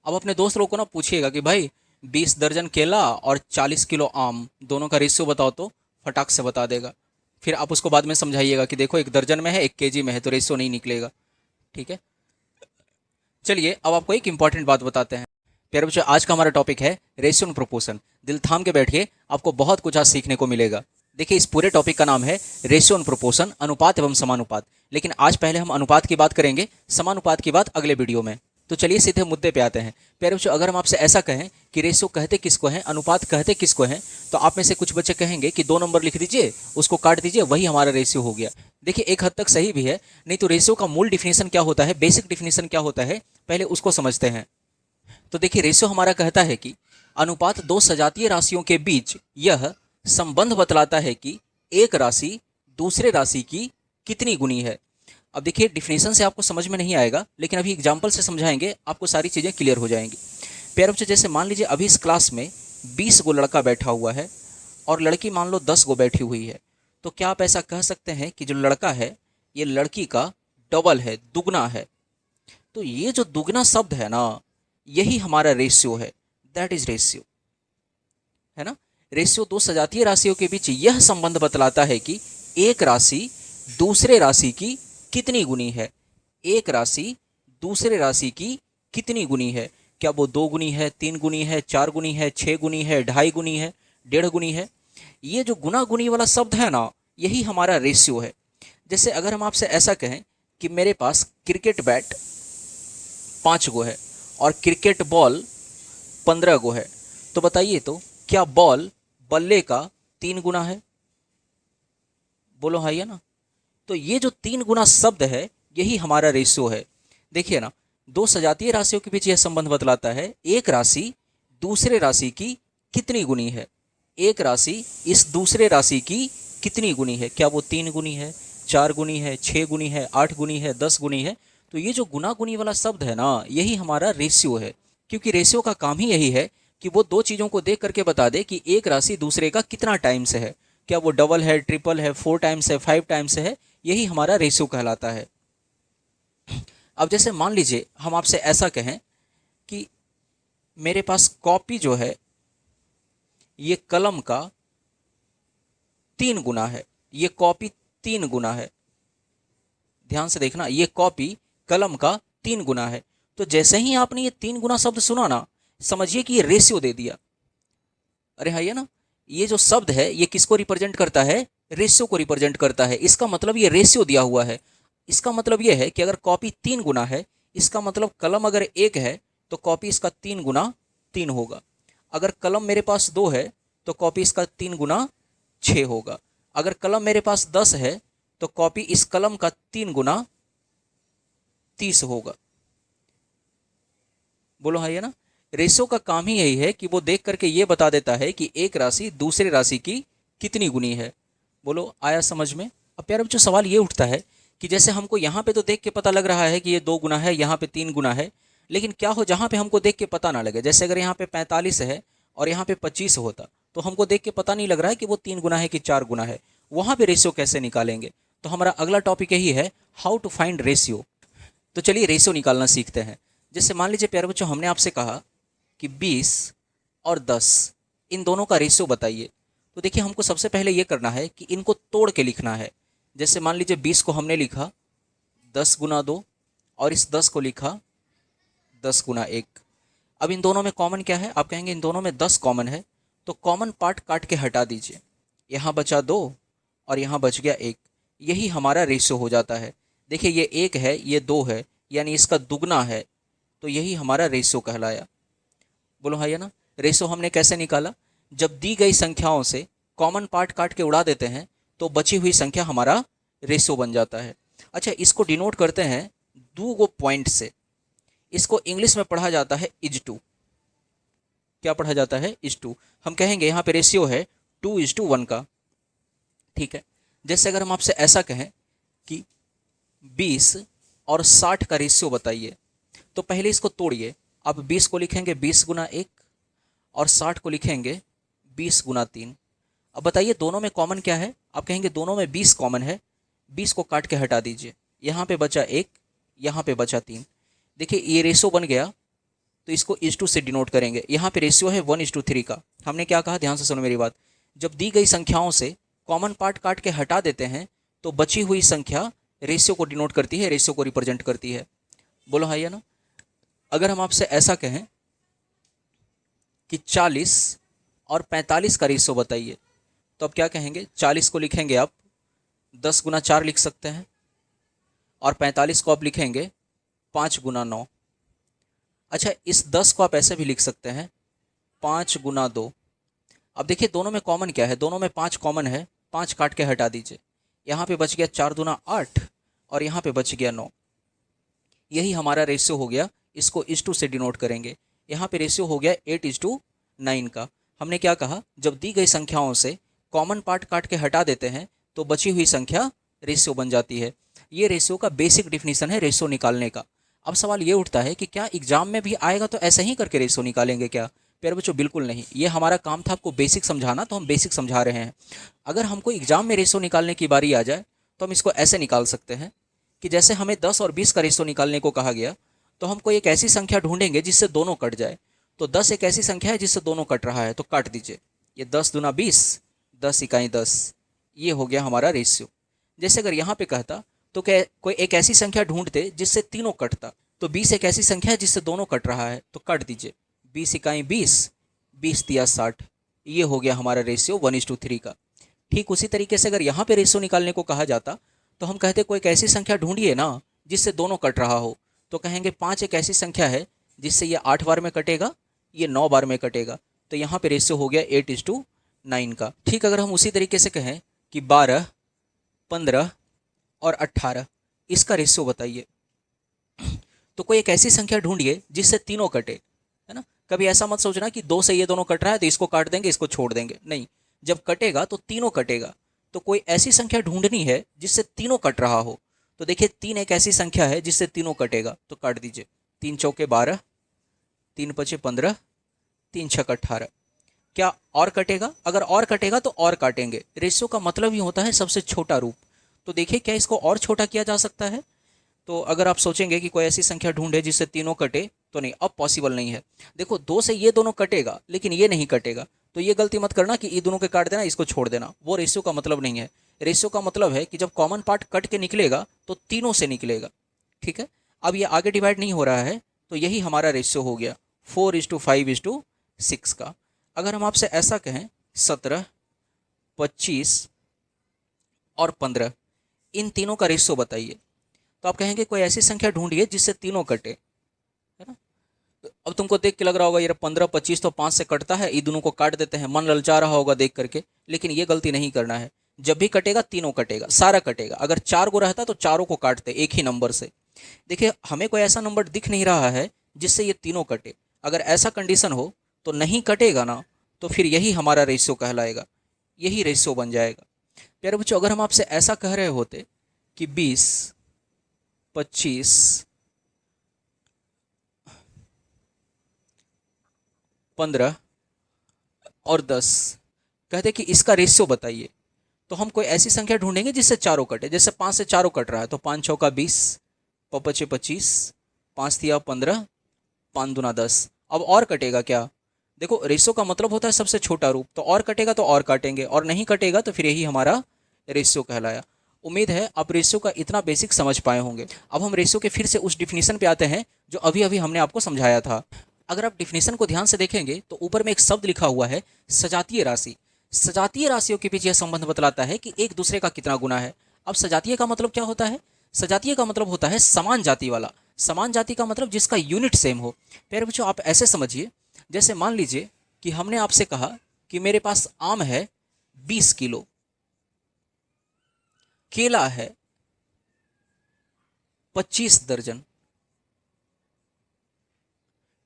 अब अपने दोस्त लोग को ना पूछिएगा कि भाई 20 दर्जन केला और 40 किलो आम दोनों का रेशियो बताओ, तो फटाक से बता देगा। फिर आप उसको बाद में समझाइएगा कि देखो 1 दर्जन में है 1 केजी में है, तो रेशियो नहीं निकलेगा। ठीक है। चलिए अब आपको एक इंपॉर्टेंट बात बताते हैं। प्यारे बच्चों, आज का हमारा टॉपिक है रेशियो एंड प्रोपोर्शन। दिल थाम के बैठिए, आपको बहुत कुछ आज सीखने को मिलेगा। देखिए, इस पूरे टॉपिक का नाम है रेशियो एंड प्रोपोर्शन, अनुपात एवं समानुपात। लेकिन आज पहले हम अनुपात की बात करेंगे, समानुपात की बात अगले वीडियो में। तो चलिए सीधे मुद्दे पे आते हैं। प्यारे बच्चों, अगर हम आपसे ऐसा कहें कि रेशियो कहते किसको हैं, अनुपात कहते किसको हैं, तो आप में से कुछ बच्चे कहेंगे कि 2 नंबर लिख दीजिए, उसको काट दीजिए, वही हमारा रेशियो हो गया। देखिए, एक हद तक सही भी है। नहीं तो रेशियो का मूल डिफिनेशन क्या होता है, बेसिक डिफिनेशन क्या होता है, पहले उसको समझते हैं। तो देखिए, रेशियो हमारा कहता है कि अनुपात दो सजातीय राशियों के बीच यह संबंध बतलाता है कि एक राशि दूसरे राशि की कितनी गुनी है। अब देखिए, डिफिनेशन से आपको समझ में नहीं आएगा, लेकिन अभी एग्जाम्पल से समझाएंगे, आपको सारी चीज़ें क्लियर हो जाएंगी। प्यारे बच्चों, जैसे मान लीजिए अभी इस क्लास में 20 गो लड़का बैठा हुआ है और लड़की मान लो 10 गो बैठी हुई है। तो क्या आप ऐसा कह सकते हैं कि जो लड़का है ये लड़की का डबल है, दुगना है? तो ये जो दुगना शब्द है ना, यही हमारा रेशियो है। दैट इज रेशियो, है ना। रेशियो दो सजातीय राशियों के बीच यह संबंध बतलाता है कि एक राशि दूसरे राशि की कितनी गुनी है। एक राशि दूसरे राशि की कितनी गुनी है? क्या वो 2 गुनी है, 3 गुनी है, 4 गुनी है, 6 गुनी है, 2.5 गुनी है, 1.5 गुनी है? ये जो गुना गुनी वाला शब्द है ना, यही हमारा रेशियो है। जैसे अगर हम आपसे ऐसा कहें कि मेरे पास क्रिकेट बैट 5 गो है और क्रिकेट बॉल 15 गो है, तो बताइए तो क्या बॉल बल्ले का 3 गुना है? बोलो हाँ या ना। तो ये जो 3 गुना शब्द है, यही हमारा रेशियो है। देखिए ना, दो सजातीय राशियों के बीच यह संबंध बतलाता है एक राशि दूसरे राशि की कितनी गुनी है। एक राशि इस दूसरे राशि की कितनी गुनी है? क्या वो 3 गुनी है, 4 गुनी है, 6 गुनी है, 8 गुनी है, 10 गुनी है? तो ये जो गुना गुनी वाला शब्द है ना, यही हमारा रेशियो है। क्योंकि रेशियो का काम ही यही है कि वो दो चीज़ों को देख करके बता दे कि एक राशि दूसरे का कितना टाइम्स है। क्या वो डबल है, ट्रिपल है, 4 टाइम्स है, 5 टाइम्स है? यही हमारा रेशियो कहलाता है। अब जैसे मान लीजिए हम आपसे ऐसा कहें कि मेरे पास कॉपी जो है ये कलम का 3 गुना है। ये कॉपी 3 गुना है। ध्यान से देखना, ये कॉपी कलम का 3 गुना है। तो जैसे ही आपने ये 3 गुना शब्द सुना ना, समझिए कि ये रेशियो दे दिया। अरे हाँ, ये ना, ये जो शब्द है ये किसको रिप्रेजेंट करता है? रेशियो को रिप्रेजेंट करता है। इसका मतलब ये रेशियो दिया हुआ है। इसका मतलब ये है कि अगर कॉपी 3 गुना है, इसका मतलब कलम अगर 1 है तो कॉपी इसका 3 गुना 3 होगा। अगर कलम मेरे पास 2 है तो कॉपी इसका 3 गुना 6 होगा। अगर कलम मेरे पास 10 है तो कॉपी इस कलम का 3 गुना 30 होगा। बोलो हाँ, ये ना, रेशियो का काम ही यही है कि वो देख करके ये बता देता है कि एक राशि दूसरे राशि की कितनी गुनी है। बोलो, आया समझ में? अब प्यारे बच्चों, सवाल ये उठता है कि जैसे हमको यहाँ पे तो देख के पता लग रहा है कि ये 2 गुना है, यहाँ पे 3 गुना है, लेकिन क्या हो जहाँ पे हमको देख के पता ना लगे? जैसे अगर यहाँ पे 45 है और यहाँ पे 25 होता, तो हमको देख के पता नहीं लग रहा है कि वो 3 गुना है कि 4 गुना है। वहाँ पे रेशियो कैसे निकालेंगे? तो हमारा अगला टॉपिक यही है, हाउ टू फाइंड रेशियो। तो चलिए रेशियो निकालना सीखते हैं। जैसे मान लीजिए प्यारे बच्चों, हमने आपसे कहा कि 20 और 10 इन दोनों का रेशियो बताइए। तो देखिए, हमको सबसे पहले ये करना है कि इनको तोड़ के लिखना है। जैसे मान लीजिए 20 को हमने लिखा 10 गुना 2 और इस 10 को लिखा 10 गुना 1। अब इन दोनों में कॉमन क्या है? आप कहेंगे इन दोनों में 10 कॉमन है, तो कॉमन पार्ट काट के हटा दीजिए। यहाँ बचा 2 और यहाँ बच गया 1। यही हमारा रेशियो हो जाता है। देखिए, ये 1 है, ये 2 है, यानी इसका दुगना है, तो यही हमारा रेशियो कहलाया। बोलो हाँ या ना। रेशो हमने कैसे निकाला? जब दी गई संख्याओं से कॉमन पार्ट काट के उड़ा देते हैं तो बची हुई संख्या हमारा रेशो बन जाता है। अच्छा, इसको डिनोट करते हैं 2 पॉइंट से। इसको इंग्लिश में पढ़ा जाता है इज टू। क्या पढ़ा जाता है? Is to. हम कहेंगे यहाँ पे रेशियो है 2:1 का। ठीक है। जैसे अगर हम आपसे ऐसा कहें कि 20 और 60 का रेशियो बताइए, तो पहले इसको तोड़िए। आप 20 को लिखेंगे 20 गुना 1 और 60 को लिखेंगे 20 गुना 3। अब बताइए दोनों में कॉमन क्या है? आप कहेंगे दोनों में 20 कॉमन है। 20 को काट के हटा दीजिए, यहाँ पे बचा 1, यहाँ पे बचा 3। देखिए, ये रेशो बन गया। तो इसको इज टू से डिनोट करेंगे। यहाँ पे रेशियो है 1:3 का। हमने क्या कहा, ध्यान से सुनो मेरी बात। जब दी गई संख्याओं से कॉमन पार्ट काट के हटा देते हैं तो बची हुई संख्या रेशियो को डिनोट करती है, रेशियो को रिप्रेजेंट करती है। बोलो हाँ या ना। अगर हम आपसे ऐसा कहें कि 40 और 45 का रेशियो बताइए, तो अब क्या कहेंगे? 40 को लिखेंगे आप 10 गुना 4 लिख सकते हैं, और 45 को आप लिखेंगे 5 गुना 9। अच्छा, इस 10 को आप ऐसे भी लिख सकते हैं 5 गुना 2। अब देखिए दोनों में कॉमन क्या है, दोनों में 5 कॉमन है, 5 काट के हटा दीजिए। यहाँ पे बच गया 4 दूना 8 और यहाँ पे बच गया 9। यही हमारा रेशियो हो गया, इसको इज टू से डिनोट करेंगे। यहाँ पे रेशियो हो गया 8:9 का। हमने क्या कहा, जब दी गई संख्याओं से कॉमन पार्ट काट के हटा देते हैं तो बची हुई संख्या रेशियो बन जाती है। ये रेशियो का बेसिक डिफिनीशन है रेशियो निकालने का। अब सवाल ये उठता है कि क्या एग्जाम में भी आएगा तो ऐसे ही करके रेशियो निकालेंगे क्या? प्यारे बच्चों बिल्कुल नहीं। ये हमारा काम था आपको बेसिक समझाना, तो हम बेसिक समझा रहे हैं। अगर हमको एग्जाम में रेशियो निकालने की बारी आ जाए तो हम इसको ऐसे निकाल सकते हैं कि जैसे हमें 10 और 20 का रेशियो निकालने को कहा गया, तो हमको एक ऐसी संख्या ढूंढेंगे जिससे दोनों कट जाए। तो 10 एक ऐसी संख्या है जिससे दोनों कट रहा है, तो काट दीजिए। ये 10 दूना 20, 10 इकाई 10, ये हो गया हमारा रेशियो। जैसे अगर यहाँ पे कहता तो क्या कोई एक ऐसी संख्या ढूंढते जिससे तीनों कटता, तो 20 एक ऐसी संख्या है जिससे दोनों कट रहा है, तो काट दीजिए। 20 इकाई 20, 20 तिया 60, ये हो गया हमारा रेशियो 1:3 का। ठीक उसी तरीके से अगर यहाँ पे रेशियो निकालने को कहा जाता तो हम कहते कोई एक ऐसी संख्या ढूंढिए ना जिससे दोनों कट रहा हो, तो कहेंगे 5 एक ऐसी संख्या है जिससे ये 8 बार में कटेगा, ये 9 बार में कटेगा, तो यहाँ पे रेशियो हो गया 8:9 का। ठीक, अगर हम उसी तरीके से कहें कि 12, 15 और 18, इसका रेशियो बताइए, तो कोई एक ऐसी संख्या ढूंढिए जिससे तीनों कटे, है ना। कभी ऐसा मत सोचना कि 2 से ये दोनों कट रहा है तो इसको काट देंगे, इसको छोड़ देंगे, नहीं। जब कटेगा तो तीनों कटेगा, तो कोई ऐसी संख्या ढूंढनी है जिससे तीनों कट रहा हो। तो देखिए 3 एक ऐसी संख्या है जिससे तीनों कटेगा, तो काट दीजिए। 3 चौके 12, 3 पचे 15, 3 छक 18। क्या और कटेगा? अगर और कटेगा तो और काटेंगे। रेशियो का मतलब ही होता है सबसे छोटा रूप। तो देखिए क्या इसको और छोटा किया जा सकता है? तो अगर आप सोचेंगे कि कोई ऐसी संख्या ढूंढे जिससे तीनों कटे, तो नहीं, अब पॉसिबल नहीं है। देखो 2 से ये दोनों कटेगा लेकिन ये नहीं कटेगा, तो ये गलती मत करना कि ये दोनों के काट देना, इसको छोड़ देना। वो रेशियो का मतलब नहीं है। रेशियो का मतलब है कि जब कॉमन पार्ट कट के निकलेगा तो तीनों से निकलेगा। ठीक है, अब ये आगे डिवाइड नहीं हो रहा है, तो यही हमारा रेशियो हो गया 4:5:6 का। अगर हम आपसे ऐसा कहें 17, 25 और 15, इन तीनों का रेशियो बताइए, तो आप कहेंगे कोई ऐसी संख्या ढूंढिए जिससे तीनों कटे, है ना। तो अब तुमको देख के लग रहा होगा यार 15, 25 तो 5 से कटता है, ये दोनों को काट देते हैं, मन ललचा रहा होगा देख करके। लेकिन ये गलती नहीं करना है। जब भी कटेगा तीनों कटेगा, सारा कटेगा। अगर 4 को रहता तो चारों को काटते एक ही नंबर से। देखिए हमें कोई ऐसा नंबर दिख नहीं रहा है जिससे ये तीनों कटे। अगर ऐसा कंडीशन हो तो नहीं कटेगा ना, तो फिर यही हमारा रेशियो कहलाएगा, यही रेशियो बन जाएगा। प्यारे बच्चों, अगर हम आपसे ऐसा कह रहे होते कि 20, 25, 15 और 10, कहते कि इसका रेशियो बताइए, तो हम कोई ऐसी संख्या ढूंढेंगे जिससे चारों कटे। जैसे 5 से चारों कट रहा है, तो 5 चौका 20, 5 पचे 25, 5 तिया 15, 5 दूना 10। अब और कटेगा क्या? देखो रेशियो का मतलब होता है सबसे छोटा रूप, तो और कटेगा तो और काटेंगे, और नहीं कटेगा तो फिर यही हमारा रेशियो कहलाया। उम्मीद है आप रेशियो का इतना बेसिक समझ पाए होंगे। अब हम रेशियो के फिर से उस डिफिनीशन पे आते हैं जो अभी अभी हमने आपको समझाया था। अगर आप डिफिनीशन को ध्यान से देखेंगे तो ऊपर में एक शब्द लिखा हुआ है सजातीय राशि। सजातीय राशियों के बीच यह संबंध बतलाता है कि एक दूसरे का कितना गुना है। अब सजातीय का मतलब क्या होता है? सजातीय का मतलब होता है समान जाति वाला। समान जाति का मतलब जिसका यूनिट सेम हो। प्यारे बच्चों आप ऐसे समझिए, जैसे मान लीजिए कि हमने आपसे कहा कि मेरे पास आम है 20 किलो, केला है 25 दर्जन।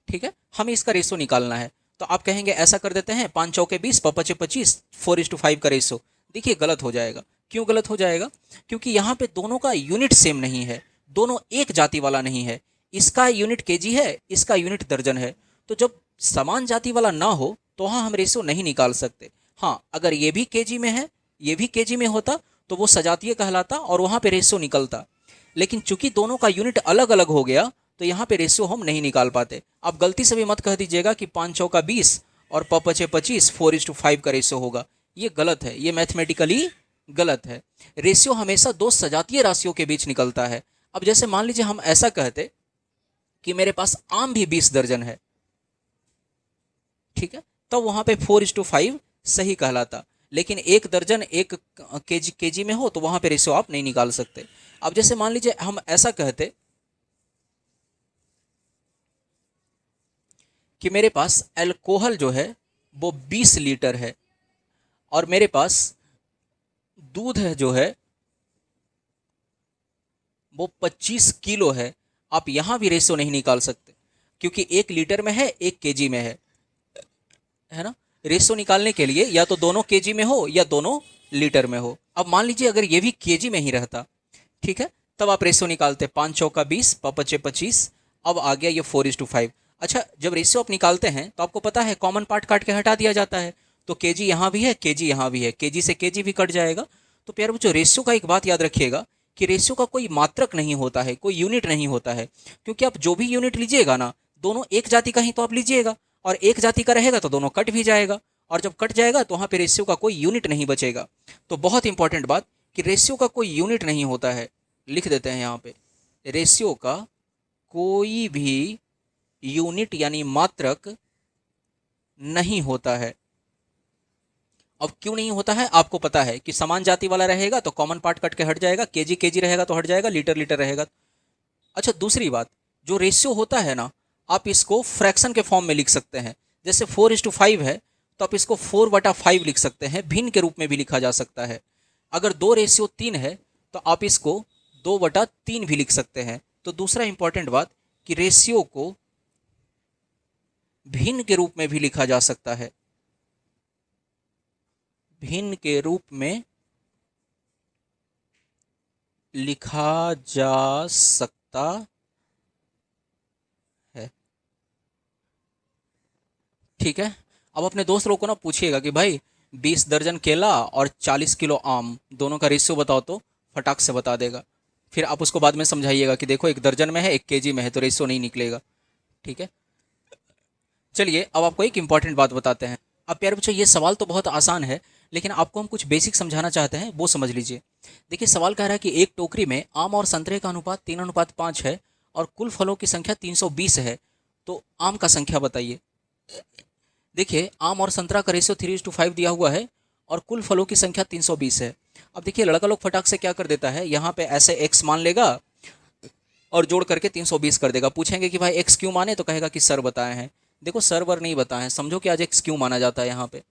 ठीक है, हमें इसका रेशो निकालना है। तो आप कहेंगे ऐसा कर देते हैं 5 चौके 20, 5 पचे 25, 4:5 का रेशो। देखिए गलत हो जाएगा। क्यों गलत हो जाएगा? क्योंकि यहाँ पे दोनों का यूनिट सेम नहीं है, दोनों एक जाति वाला नहीं है। इसका यूनिट केजी है, इसका यूनिट दर्जन है। तो जब समान जाति वाला ना हो तो वहाँ हम रेशो नहीं निकाल सकते। हाँ, अगर ये भी केजी में है, ये भी केजी में होता तो वो सजातीय कहलाता और वहाँ पे रेशो निकलता। लेकिन चूंकि दोनों का यूनिट अलग अलग हो गया तो यहाँ पे रेशियो हम नहीं निकाल पाते। आप गलती से भी मत कह दीजिएगा कि 5 चौका 20 और पचे 25 4:5 का रेशियो होगा। ये गलत है, ये मैथमेटिकली गलत है। रेशियो हमेशा दो सजातीय राशियों के बीच निकलता है। अब जैसे मान लीजिए हम ऐसा कहते कि मेरे पास आम भी 20 दर्जन है, ठीक है, तो वहां पे 4:5 सही कहलाता। लेकिन एक दर्जन एक केजी में हो तो वहां पे रेशियो आप नहीं निकाल सकते। अब जैसे मान लीजिए हम ऐसा कहते कि मेरे पास अल्कोहल जो है वो 20 लीटर है और मेरे पास दूध है जो है वो 25 किलो है। आप यहां भी रेशियो नहीं निकाल सकते क्योंकि 1 लीटर में है 1 केजी में है ना। रेशियो निकालने के लिए या तो दोनों केजी में हो या दोनों लीटर में हो। अब मान लीजिए अगर ये भी केजी में ही रहता, ठीक है, तब आप रेशियो निकालते 5 चौका 20 पचे 25। अब आ गया ये 4:5। अच्छा, जब रेशियो आप निकालते हैं तो आपको पता है कॉमन पार्ट काट के हटा दिया जाता है, तो केजी यहाँ भी है केजी यहाँ भी है, केजी से केजी भी कट जाएगा। तो प्यारे बच्चों, रेशियो का एक बात याद रखिएगा कि रेशियो का कोई मात्रक नहीं होता है, कोई यूनिट नहीं होता है। क्योंकि आप जो भी यूनिट लीजिएगा ना, दोनों एक जाति का ही तो आप लीजिएगा, और एक जाति का रहेगा तो दोनों कट भी जाएगा, और जब कट जाएगा तो वहाँ पे रेशियो का कोई यूनिट नहीं बचेगा। तो बहुत इंपॉर्टेंट बात कि रेशियो का कोई यूनिट नहीं होता है। लिख देते हैं यहाँ पे, रेशियो का कोई भी यूनिट यानी मात्रक नहीं होता है। अब क्यों नहीं होता है आपको पता है कि समान जाति वाला रहेगा तो कॉमन पार्ट कट के हट जाएगा, केजी केजी रहेगा तो हट जाएगा, लीटर लीटर रहेगा। अच्छा, दूसरी बात, जो रेशियो होता है ना, आप इसको फ्रैक्शन के फॉर्म में लिख सकते हैं। जैसे 4:5 है तो आप इसको 4/5 लिख सकते हैं, भिन्न के रूप में भी लिखा जा सकता है। अगर 2:3 है तो आप इसको 2/3 भी लिख सकते हैं। तो दूसरा इंपॉर्टेंट बात कि रेशियो को भिन्न के रूप में भी लिखा जा सकता है, भिन्न के रूप में लिखा जा सकता है, ठीक है। अब अपने दोस्त लोग को ना पूछिएगा कि भाई 20 दर्जन केला और 40 किलो आम दोनों का रेशियो बताओ, तो फटाक से बता देगा। फिर आप उसको बाद में समझाइएगा कि देखो 1 दर्जन में है 1 केजी में है तो रेशियो नहीं निकलेगा, ठीक है। चलिए अब आपको एक इंपॉर्टेंट बात बताते हैं। अब प्यारे बच्चों, ये सवाल तो बहुत आसान है, लेकिन आपको हम कुछ बेसिक समझाना चाहते हैं, वो समझ लीजिए। देखिए, सवाल कह रहा है कि एक टोकरी में आम और संतरे का अनुपात 3:5 है और कुल फलों की संख्या 320 है, तो आम का संख्या बताइए। देखिए, आम और संतरा का रेशियो 3:5 दिया हुआ है और कुल फलों की संख्या 320 है। अब देखिए, लड़का लोग फटाक से क्या कर देता है, यहाँ पे ऐसे x मान लेगा और जोड़ करके 320 कर देगा। पूछेंगे कि भाई x क्यों माने, तो कहेगा कि सर बताए हैं। देखो, सर वर नहीं बताए हैं, समझो कि आज x क्यों माना जाता है यहाँ पे।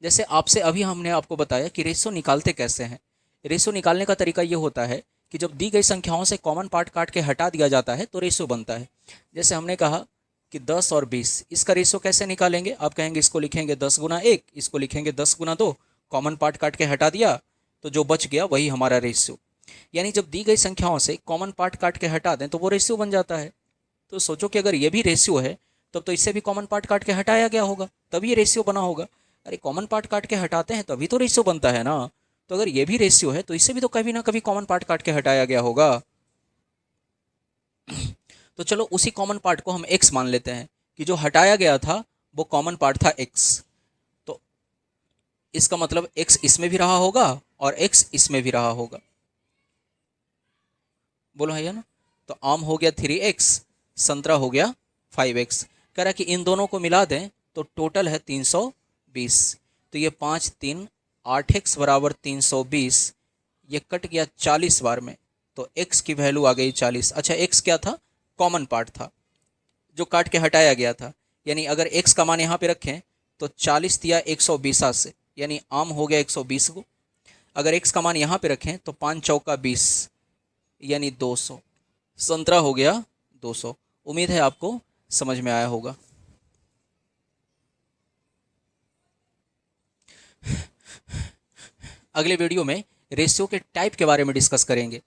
जैसे आपसे अभी हमने आपको बताया कि रेशियो निकालते कैसे हैं। रेशियो निकालने का तरीका ये होता है कि जब दी गई संख्याओं से कॉमन पार्ट काट के हटा दिया जाता है तो रेशियो बनता है। जैसे हमने कहा कि 10 और 20, इसका रेशियो कैसे निकालेंगे। आप कहेंगे इसको लिखेंगे 10x1, इसको लिखेंगे 10x2, कॉमन पार्ट काट के हटा दिया तो जो बच गया वही हमारा रेशियो। यानी जब दी गई संख्याओं से कॉमन पार्ट काट के हटा दें तो वो रेशियो बन जाता है। तो सोचो कि अगर ये भी रेशियो है तब तो इससे भी कॉमन पार्ट काट के हटाया गया होगा, तभी ये रेशियो बना होगा। अरे, कॉमन पार्ट काट के हटाते हैं तभी तो रेशियो बनता है ना। तो अगर ये भी रेशियो है तो इससे भी तो कभी ना कभी कॉमन पार्ट काट के हटाया गया होगा। तो चलो उसी कॉमन पार्ट को हम x मान लेते हैं कि जो हटाया गया था वो कॉमन पार्ट था x। तो इसका मतलब x इसमें भी रहा होगा और x इसमें भी रहा होगा। बोलो है ना। तो आम हो गया 3x, संतरा हो गया 5x। कह रहा कि इन दोनों को मिला दें तो टोटल है 320। तो ये 5 3 8x बराबर 320, ये कट गया 40 बार में, तो x की वैल्यू आ गई 40। अच्छा, x क्या था, कॉमन पार्ट था जो काट के हटाया गया था। यानी अगर x का मान यहाँ पे रखें तो 40 दिया 120 से, यानी आम हो गया 120 को। अगर x का मान यहाँ पे रखें तो 5 चौका 20 यानी 200, संतरा हो गया 200। उम्मीद है आपको समझ में आया होगा। अगले वीडियो में रेशियो के टाइप के बारे में डिस्कस करेंगे।